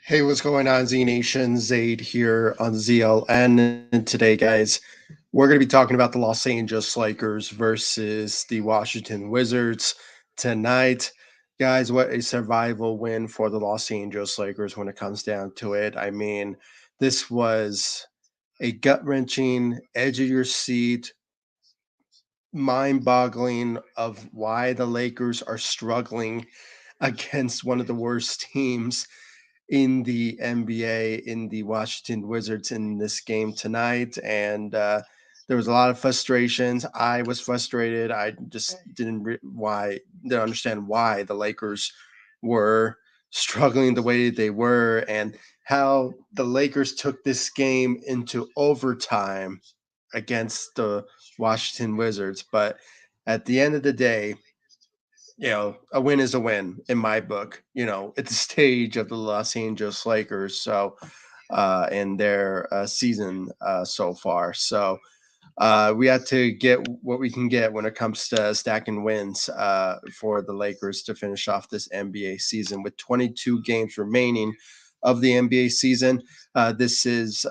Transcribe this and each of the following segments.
Hey, what's going on, Z Nation? Zaid here on ZLN. And today, guys, we're going to be talking about the Los Angeles Lakers versus the Washington Wizards tonight. Guys, what a survival win for the Los Angeles Lakers when it comes down to it. I mean, this was a gut wrenching, edge of your seat, mind boggling of why the Lakers are struggling against one of the worst teams in the NBA in the Washington Wizards in this game tonight. And there was a lot of frustrations. I was frustrated. I just didn't understand why the Lakers were struggling the way they were and how the Lakers took this game into overtime against the Washington Wizards. But at the end of the day, a win is a win in my book, at the stage of the Los Angeles Lakers. So, in their season so far. So, we have to get what we can get when it comes to stacking wins for the Lakers to finish off this NBA season with 22 games remaining of the NBA season. This is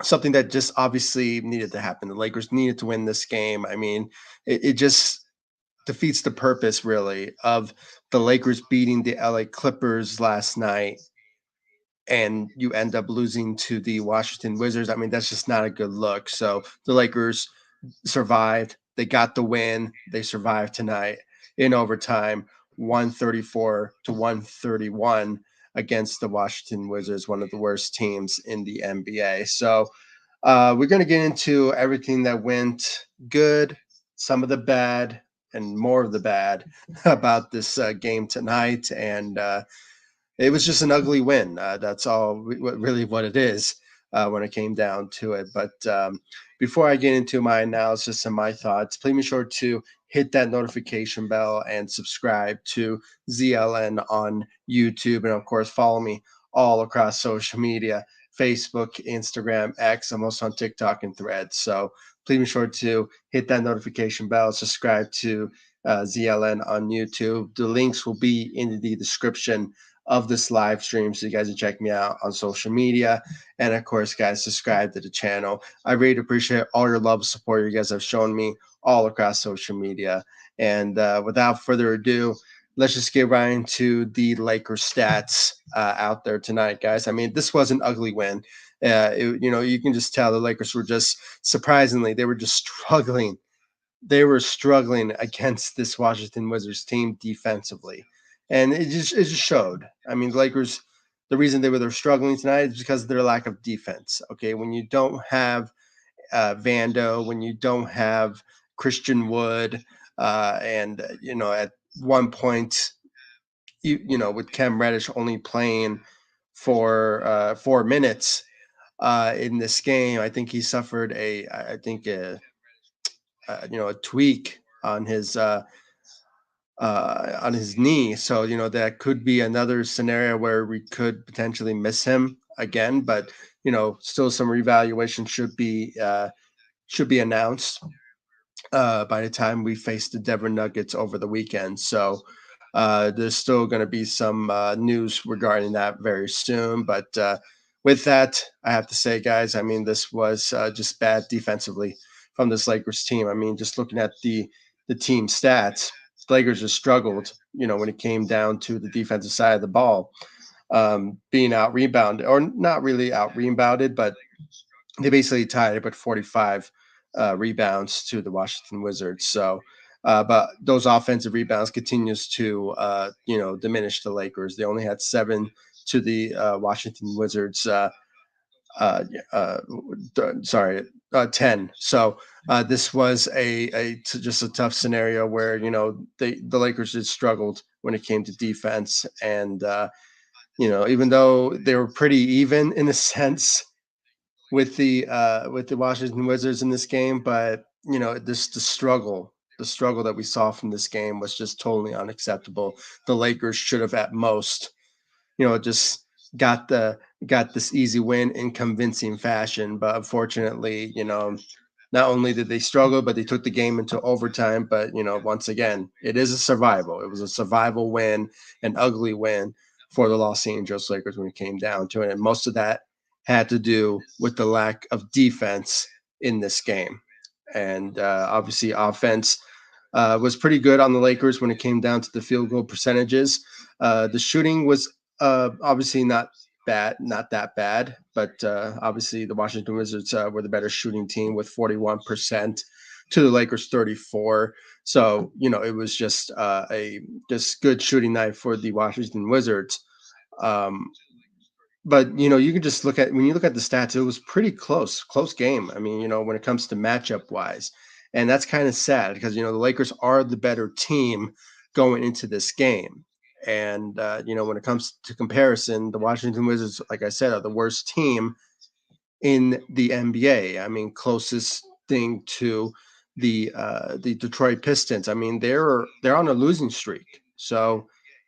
something that just obviously needed to happen. The Lakers needed to win this game. I mean, it just defeats the purpose really of the Lakers beating the LA Clippers last night and you end up losing to the Washington Wizards. I mean, that's just not a good look. So the Lakers survived. They got the win. They survived tonight in overtime, 134 to 131 against the Washington Wizards, one of the worst teams in the NBA. So we're going to get into everything that went good, some of the bad, and more of the bad about this game tonight. And it was just an ugly win. That's all really what it is when it came down to it. But before I get into my analysis and my thoughts, please be sure to hit that notification bell and subscribe to ZLN on YouTube. And of course, follow me all across social media: Facebook, Instagram, X. I'm also on TikTok and Threads. So please be sure to hit that notification bell, subscribe to ZLN on YouTube. The links will be in the description of this live stream, so you guys can check me out on social media. And of course, guys, subscribe to the channel. I really appreciate all your love and support you guys have shown me all across social media. And without further ado, let's just get right into the Lakers stats out there tonight, guys. I mean, this was an ugly win. You can just tell the Lakers were just surprisingly, they were just struggling. They were struggling against this Washington Wizards team defensively, and it just showed. I mean, the Lakers. The reason they're struggling tonight is because of their lack of defense. Okay, when you don't have Vando, when you don't have Christian Wood, and at one point, with Cam Reddish only playing for 4 minutes in this game, I think he suffered a tweak on his knee. So that could be another scenario where we could potentially miss him again. But still some reevaluation should be announced by the time we face the Denver Nuggets over the weekend. So there's still going to be some news regarding that very soon. But with that, I have to say, guys, I mean, this was just bad defensively from this Lakers team. I mean, just looking at the team stats, the Lakers just struggled, when it came down to the defensive side of the ball, being out rebounded or not really out rebounded, but they basically tied it with 45 rebounds to the Washington Wizards. So, but those offensive rebounds continues to diminish the Lakers. They only had 7 to the Washington Wizards. Uh, sorry, 10. So this was just a tough scenario where the Lakers just struggled when it came to defense, and even though they were pretty even in a sense with the Washington Wizards in this game, but this the struggle that we saw from this game was just totally unacceptable. The Lakers should have at most, just got the got this easy win in convincing fashion, but unfortunately, not only did they struggle, but they took the game into overtime. But once again, it is a survival. It was a survival win, an ugly win for the Los Angeles Lakers when it came down to it. And most of that had to do with the lack of defense in this game. And obviously, offense was pretty good on the Lakers when it came down to the field goal percentages. The shooting was obviously not that bad, but obviously the Washington Wizards were the better shooting team with 41% to the Lakers 34. So it was just a just good shooting night for the Washington Wizards. Um, but you can just look at when you look at the stats, it was pretty close game. I mean, when it comes to matchup wise, and that's kind of sad because the Lakers are the better team going into this game. And when it comes to comparison, the Washington Wizards, like I said, are the worst team in the NBA. I mean, closest thing to the Detroit Pistons. I mean, they're on a losing streak. So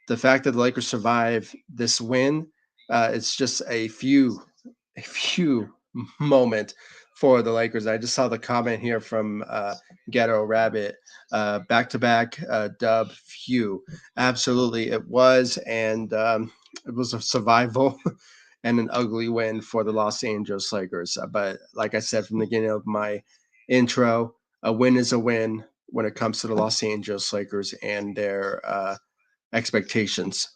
the fact that the Lakers survive this win, it's just a few moment for the Lakers. I just saw the comment here from Ghetto Rabbit. Back to back dub few. Absolutely, it was, and it was a survival and an ugly win for the Los Angeles Lakers. But like I said from the beginning of my intro, a win is a win when it comes to the Los Angeles Lakers and their expectations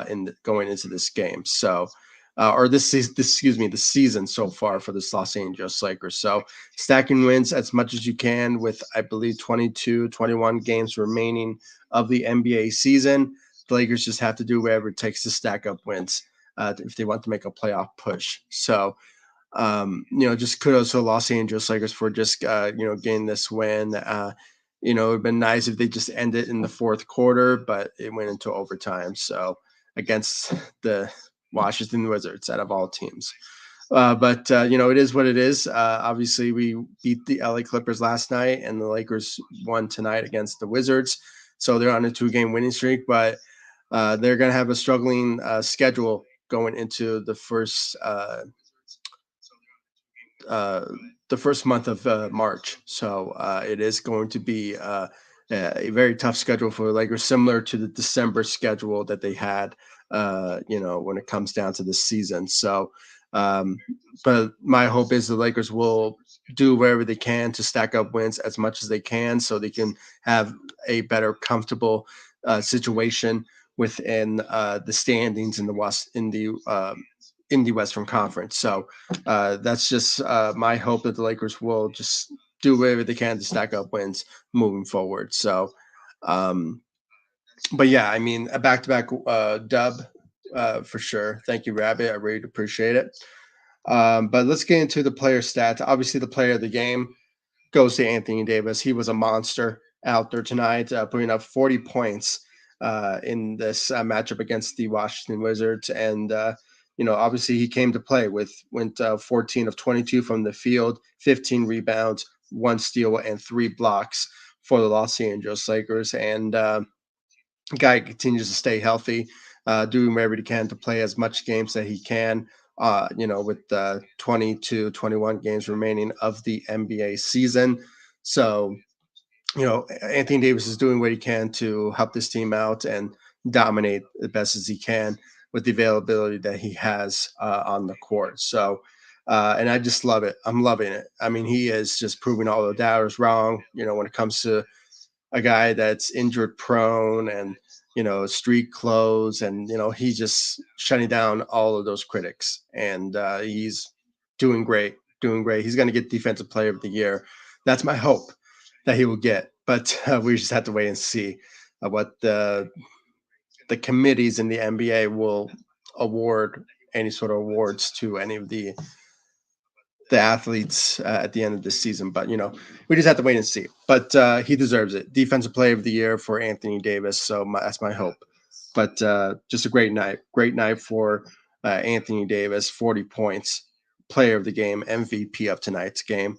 in going into this game. So, or excuse me, the season so far for this Los Angeles Lakers. So, stacking wins as much as you can with, I believe, 22, 21 games remaining of the NBA season. The Lakers just have to do whatever it takes to stack up wins if they want to make a playoff push. So, just kudos to the Los Angeles Lakers for just getting this win. It'd been nice if they just ended in the fourth quarter, but it went into overtime. So against the Washington Wizards out of all teams. But it is what it is. Obviously, we beat the LA Clippers last night, and the Lakers won tonight against the Wizards. So they're on a 2-game winning streak, but they're going to have a struggling schedule going into uh, the first month of March. So it is going to be a very tough schedule for the Lakers, similar to the December schedule that they had, when it comes down to this season. So, um, but my hope is the Lakers will do whatever they can to stack up wins as much as they can so they can have a better, comfortable situation within the standings in the West in the Western Conference. So that's just my hope that the Lakers will just do whatever they can to stack up wins moving forward. So, um, but yeah, I mean, a back-to-back dub for sure. Thank you, Rabbit. I really appreciate it. But let's get into the player stats. Obviously, the player of the game goes to Anthony Davis. He was a monster out there tonight, putting up 40 points in this matchup against the Washington Wizards. And, obviously he came to play went 14 of 22 from the field, 15 rebounds, 1 steal, and 3 blocks for the Los Angeles Lakers. And guy continues to stay healthy, doing whatever he can to play as much games that he can. With 20 to 21 games remaining of the NBA season. So, Anthony Davis is doing what he can to help this team out and dominate the best as he can with the availability that he has on the court. So, and I just love it. I'm loving it. I mean, he is just proving all the doubters wrong, when it comes to a guy that's injured prone and street clothes, and he's just shutting down all of those critics, and he's doing great. He's going to get defensive player of the year. That's my hope that he will get, but we just have to wait and see what the committees in the NBA will award any sort of awards to any of the athletes at the end of this season. But we just have to wait and see. But he deserves it. Defensive Player of the Year for Anthony Davis. So that's my hope. But just a great night for Anthony Davis. 40 points, Player of the Game, MVP of tonight's game.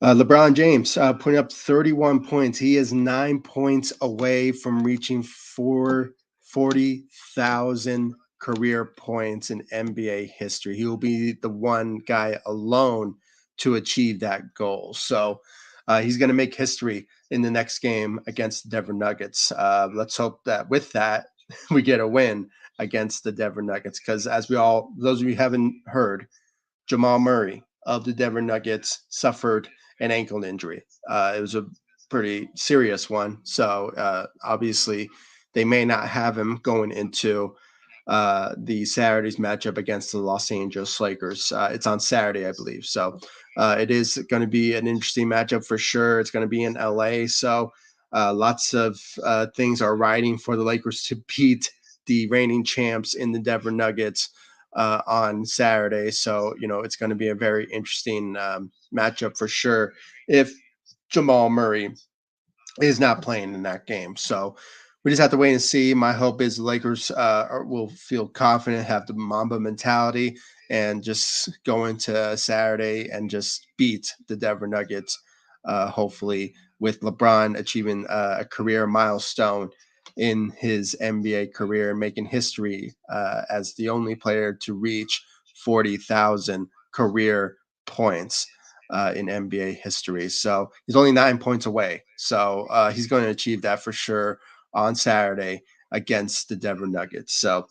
LeBron James putting up 31 points. He is 9 points away from reaching 40,000 career points in NBA history. He will be the one guy alone to achieve that goal. So he's going to make history in the next game against the Denver Nuggets. Let's hope that with that, we get a win against the Denver Nuggets. Because as those of you who haven't heard, Jamal Murray of the Denver Nuggets suffered an ankle injury. It was a pretty serious one. So obviously, they may not have him going into the Saturday's matchup against the Los Angeles Lakers. It's on Saturday, I believe. So it is going to be an interesting matchup for sure. It's going to be in LA. So lots of things are riding for the Lakers to beat the reigning champs in the Denver Nuggets on Saturday. So, it's going to be a very interesting matchup for sure if Jamal Murray is not playing in that game. So we just have to wait and see. My hope is the Lakers will feel confident, have the Mamba mentality, and just go into Saturday and just beat the Denver Nuggets. Hopefully, with LeBron achieving a career milestone in his NBA career, making history as the only player to reach 40,000 career points in NBA history. So he's only 9 points away. So he's going to achieve that for sure on Saturday against the Denver Nuggets. So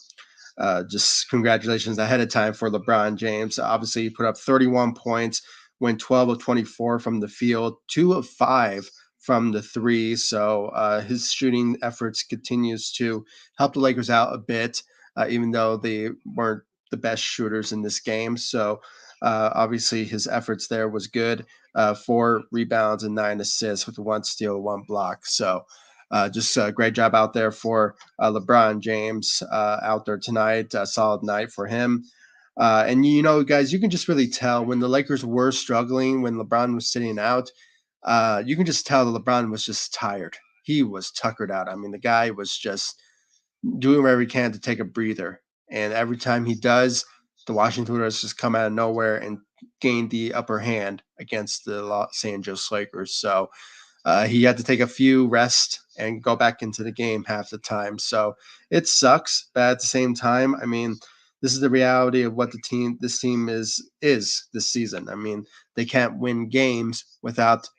just congratulations ahead of time for LeBron James. Obviously, he put up 31 points, went 12 of 24 from the field, 2 of 5 from the three. So his shooting efforts continues to help the Lakers out a bit, even though they weren't the best shooters in this game. So obviously, his efforts there was good. 4 rebounds and 9 assists with 1 steal, 1 block. So just a great job out there for LeBron James out there tonight. A solid night for him. And guys, you can just really tell when the Lakers were struggling, when LeBron was sitting out, you can just tell that LeBron was just tired. He was tuckered out. I mean, the guy was just doing whatever he can to take a breather. And every time he does, the Washington Wizards just come out of nowhere and gain the upper hand against the Los Angeles Lakers. So he had to take a few rest and go back into the game half the time. So it sucks, but at the same time, I mean, this is the reality of what this team is this season. I mean, they can't win games without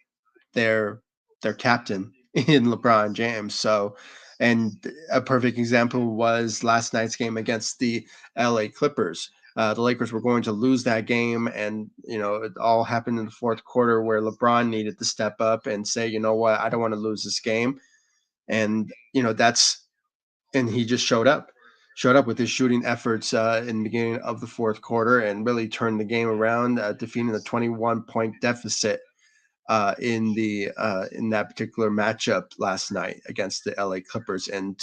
their their captain in LeBron James. So, and a perfect example was last night's game against the LA Clippers. The Lakers were going to lose that game, and it all happened in the fourth quarter where LeBron needed to step up and say, you know what, I don't want to lose this game, and and he just showed up with his shooting efforts in the beginning of the fourth quarter and really turned the game around, defeating a 21-point deficit in that particular matchup last night against the LA Clippers, and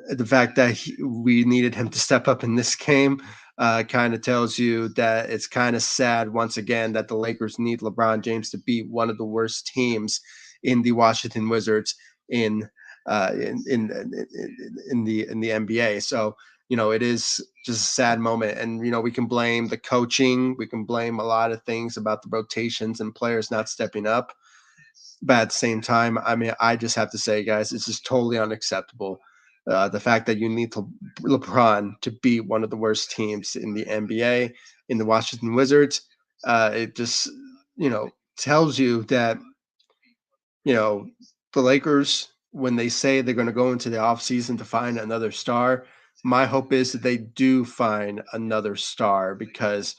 the fact that we needed him to step up in this game kind of tells you that it's kind of sad once again that the Lakers need LeBron James to beat one of the worst teams in the Washington Wizards in in the NBA. So it is just a sad moment, and we can blame the coaching, we can blame a lot of things about the rotations and players not stepping up, but at the same time, I mean, I just have to say, guys, it's just totally unacceptable. The fact that you need LeBron to beat one of the worst teams in the NBA, in the Washington Wizards, it just tells you that you know, the Lakers, when they say they're going to go into the offseason to find another star, my hope is that they do find another star because,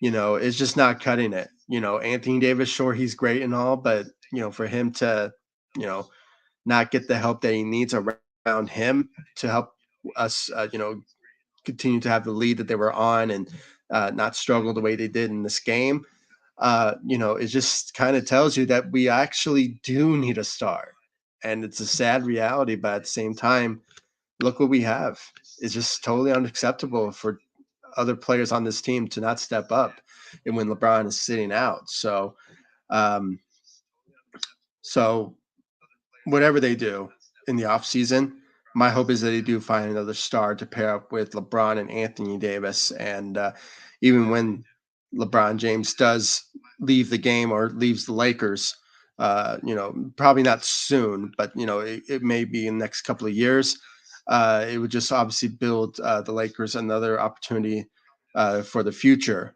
it's just not cutting it. Anthony Davis, sure, he's great and all, but, for him to, you know, not get the help that he needs around him to help us, continue to have the lead that they were on and not struggle the way they did in this game, it just kind of tells you that we actually do need a star. And it's a sad reality, but at the same time, look what we have. It's just totally unacceptable for other players on this team to not step up and when LeBron is sitting out. Um, so whatever they do in the offseason, my hope is that they do find another star to pair up with LeBron and Anthony Davis. And even when LeBron James does leave the game or leaves the Lakers, probably not soon, but it may be in the next couple of years. It would just obviously build the Lakers another opportunity for the future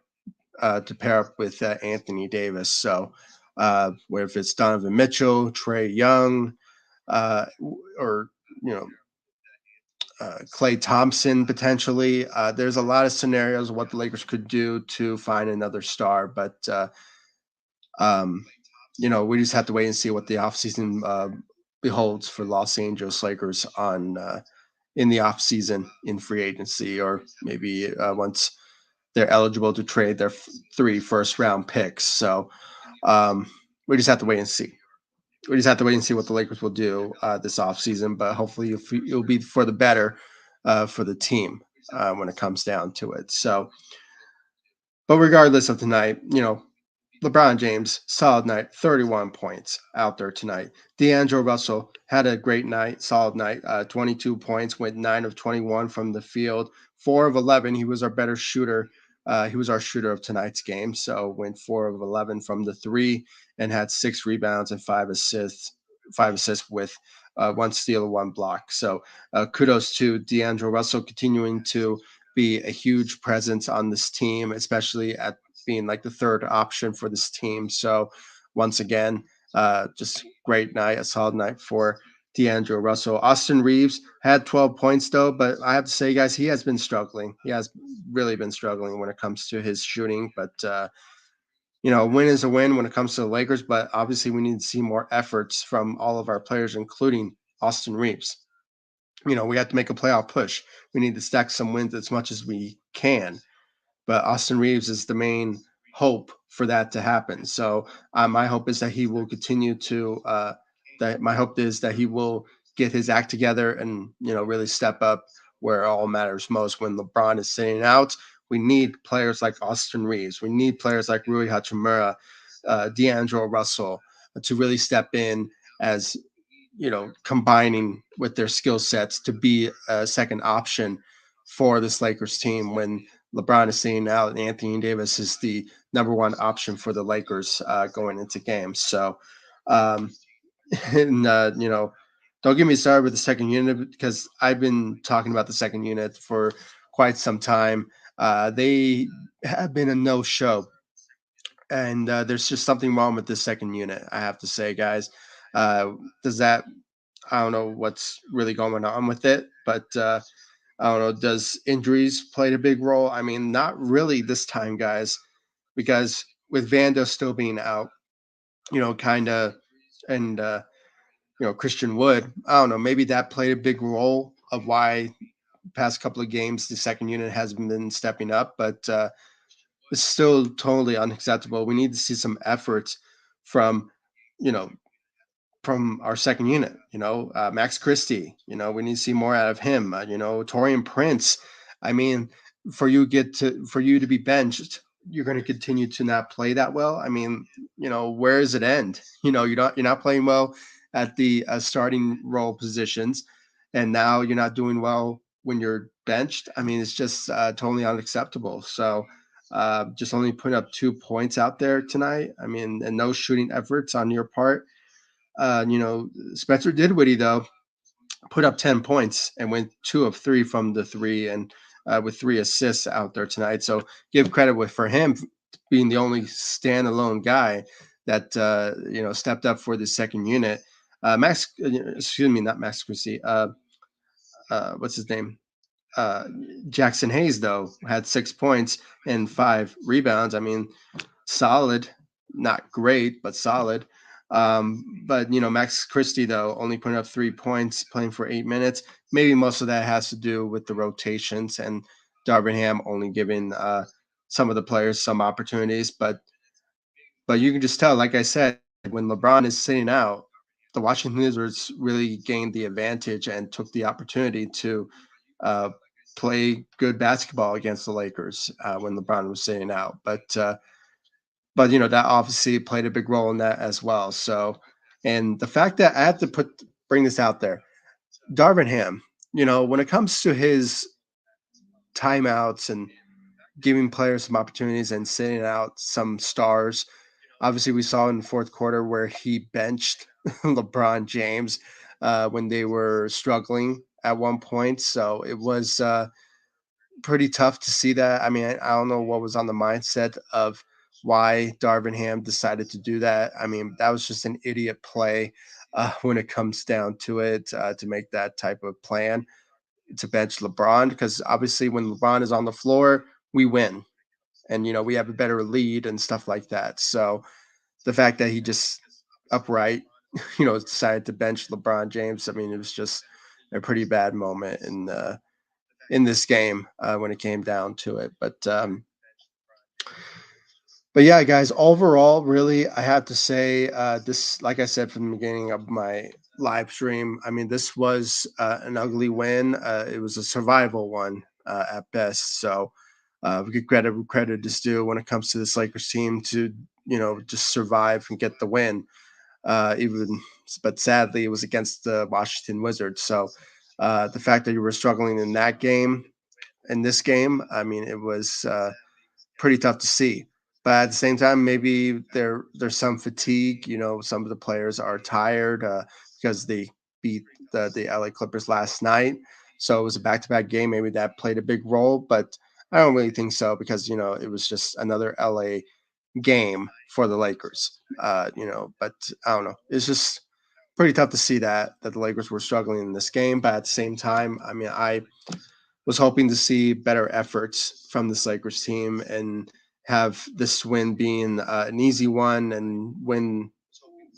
to pair up with Anthony Davis. So, where if it's Donovan Mitchell, Trey Young, or you know Clay Thompson potentially. There's a lot of scenarios of what the Lakers could do to find another star, but um, we just have to wait and see what the offseason beholds for Los Angeles Lakers on in the offseason in free agency, or maybe once they're eligible to trade their three first round picks. So um, we just have to wait and see. We just have to wait and see what the Lakers will do this offseason, but hopefully it'll be for the better for the team when it comes down to it. So, but regardless of tonight, LeBron James, solid night, 31 points out there tonight. D'Angelo Russell had a great night, solid night, 22 points, went 9 of 21 from the field, 4 of 11. He was our better shooter. He was our shooter of tonight's game. So went 4 of 11 from the three and had 6 rebounds and 5 assists with one steal and one block. So kudos to D'Angelo Russell continuing to be a huge presence on this team, especially at being like the third option for this team. So once again, just great night, a solid night for D'Angelo Russell. Austin Reeves had 12 points though, but I have to say, guys, he has been struggling. He has really been struggling when it comes to his shooting. But a win is a win when it comes to the Lakers. But obviously, we need to see more efforts from all of our players, including Austin Reeves. We have to make a playoff push. We need to stack some wins as much as we can, but Austin Reeves is the main hope for that to happen. So my hope is that he will continue to. That my hope is that he will get his act together and really step up where it all matters most. When LeBron is sitting out, we need players like Austin Reeves. We need players like Rui Hachimura, D'Angelo Russell to really step in as combining with their skill sets to be a second option for this Lakers team when LeBron is staying out and Anthony Davis is the number one option for the Lakers going into games. So, um, and don't get me started with the second unit because I've been talking about the second unit for quite some time. They have been a no-show, and there's just something wrong with this second unit. I have to say, guys. Uh, does that I don't know what's really going on with it, but I don't know. Does injuries played a big role? I mean, not really this time, guys, because with Vando still being out, kind of, and Christian Wood. I don't know. Maybe that played a big role of why past couple of games the second unit hasn't been stepping up, but it's still totally unacceptable. We need to see some efforts from you know from our second unit. Max Christie. We need to see more out of him. Torian Prince. I mean, for you to be benched, you're going to continue to not play that well. I mean, where does it end? You're not playing well at the starting role positions, and now you're not doing well when you're benched. I mean, it's just totally unacceptable. So. Just only putting up 2 points out there tonight. I mean, and no shooting efforts on your part. Spencer Dinwiddie though put up 10 points and went 2 of 3 from the three and with 3 assists out there tonight. So give credit for him being the only standalone guy that stepped up for the second unit. Excuse me, not Max Christie. What's his name? Uh, Jackson Hayes though had 6 points and 5 rebounds. I mean, solid, not great, but solid. But Max Christie though only putting up 3 points, playing for 8 minutes. Maybe most of that has to do with the rotations and Darvin Ham only giving some of the players some opportunities. But you can just tell, like I said, when LeBron is sitting out, the Washington Wizards really gained the advantage and took the opportunity to uh, play good basketball against the Lakers when LeBron was sitting out. But that obviously played a big role in that as well. So, and the fact that I have to bring this out there, Darvin Ham, when it comes to his timeouts and giving players some opportunities and sitting out some stars, obviously we saw in the fourth quarter where he benched LeBron James when they were struggling at one point. So it was pretty tough to see that. I mean, I don't know what was on the mindset of why Darvin Ham decided to do that. I mean, that was just an idiot play when it comes down to it to make that type of plan. to bench LeBron, because obviously when LeBron is on the floor, we win, and we have a better lead and stuff like that. So the fact that he just upright, decided to bench LeBron James, I mean, it was just a pretty bad moment in this game when it came down to it. But yeah, guys, overall, really, I have to say, this, like I said from the beginning of my live stream, I mean, this was an ugly win. It was a survival one at best. So we give credit where credit is due when it comes to this Lakers team to, just survive and get the win. Even, but sadly, it was against the Washington Wizards. So the fact that you were struggling in that game, in this game, I mean, it was pretty tough to see. But at the same time, maybe there's some fatigue. Some of the players are tired because they beat the LA Clippers last night. So it was a back-to-back game. Maybe that played a big role, but I don't really think so, because it was just another LA game for the Lakers. But I don't know. It's just pretty tough to see that the Lakers were struggling in this game. But at the same time, I mean, I was hoping to see better efforts from this Lakers team and have this win being an easy one and win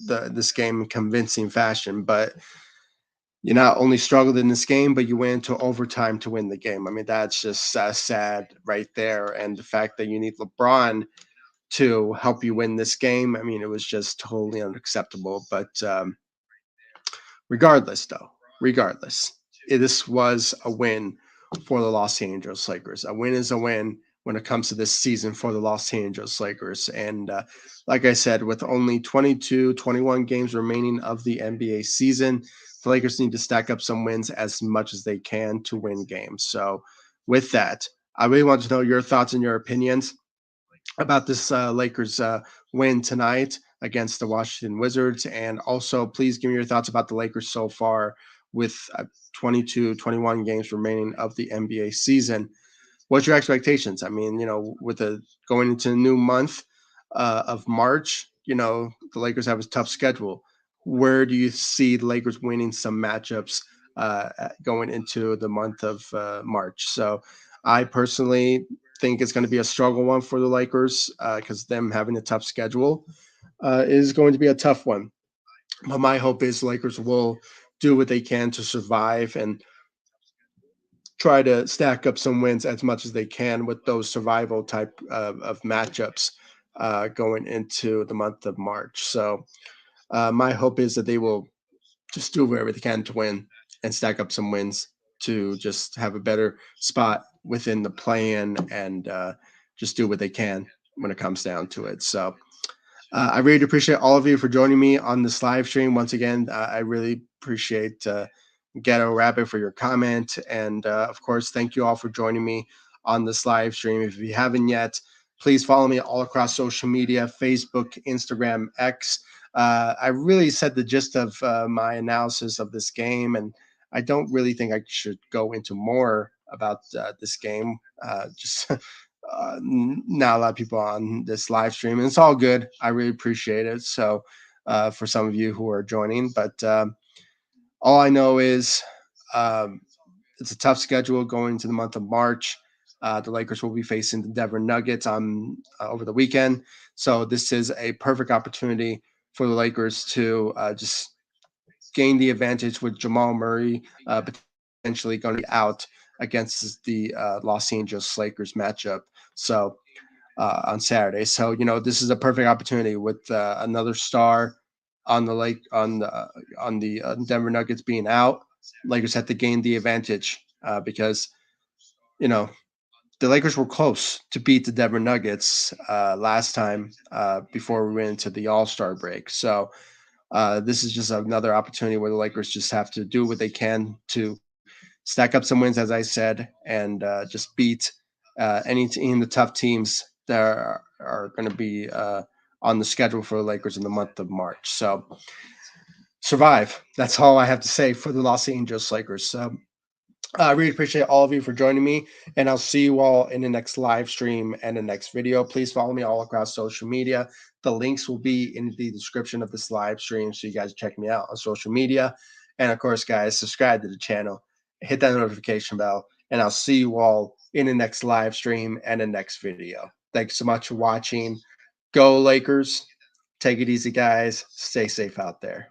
this game in convincing fashion. But you not only struggled in this game, but you went into overtime to win the game. I mean, that's just sad right there. And the fact that you need LeBron to help you win this game, I mean, it was just totally unacceptable. But regardless, though, regardless, this was a win for the Los Angeles Lakers. A win is a win when it comes to this season for the Los Angeles Lakers. And like I said, with only 22, 21 games remaining of the NBA season, the Lakers need to stack up some wins as much as they can to win games. So, with that, I really want to know your thoughts and your opinions about this Lakers win tonight against the Washington Wizards. And also, please give me your thoughts about the Lakers so far with 22, 21 games remaining of the NBA season. What's your expectations? I mean, with the going into the new month of March, the Lakers have a tough schedule. Where do you see the Lakers winning some matchups going into the month of March? So, I personally think it's going to be a struggle one for the Lakers because them having a tough schedule is going to be a tough one. But my hope is Lakers will do what they can to survive and try to stack up some wins as much as they can with those survival type of matchups going into the month of March. So my hope is that they will just do whatever they can to win and stack up some wins to just have a better spot within the play-in and just do what they can when it comes down to it. So I really appreciate all of you for joining me on this live stream. Once again, I really appreciate Ghetto Rabbit for your comment. And of course, thank you all for joining me on this live stream. If you haven't yet, please follow me all across social media: Facebook, Instagram, X. I really said the gist of my analysis of this game, and I don't really think I should go into more about this game. Just not a lot of people on this live stream, and it's all good. I really appreciate it. So, for some of you who are joining, but all I know is um, it's a tough schedule going into the month of March. The Lakers will be facing the Denver Nuggets on over the weekend, so this is a perfect opportunity for the Lakers to just gain the advantage with Jamal Murray potentially going to be out against the Los Angeles Lakers matchup. So on Saturday. So this is a perfect opportunity with another star on the lake on the Denver Nuggets being out. Lakers have to gain the advantage because you know the Lakers were close to beat the Denver Nuggets last time before we went into the All Star break. So this is just another opportunity where the Lakers just have to do what they can to stack up some wins, as I said, and just beat any team, the tough teams that are going to be on the schedule for the Lakers in the month of March. So survive. That's all I have to say for the Los Angeles Lakers. So I really appreciate all of you for joining me, and I'll see you all in the next live stream and the next video. Please follow me all across social media. The links will be in the description of this live stream, so you guys check me out on social media. And of course, guys, subscribe to the channel hit that notification bell, and I'll see you all in the next live stream and the next video. Thanks so much for watching. Go Lakers. Take it easy, guys. Stay safe out there.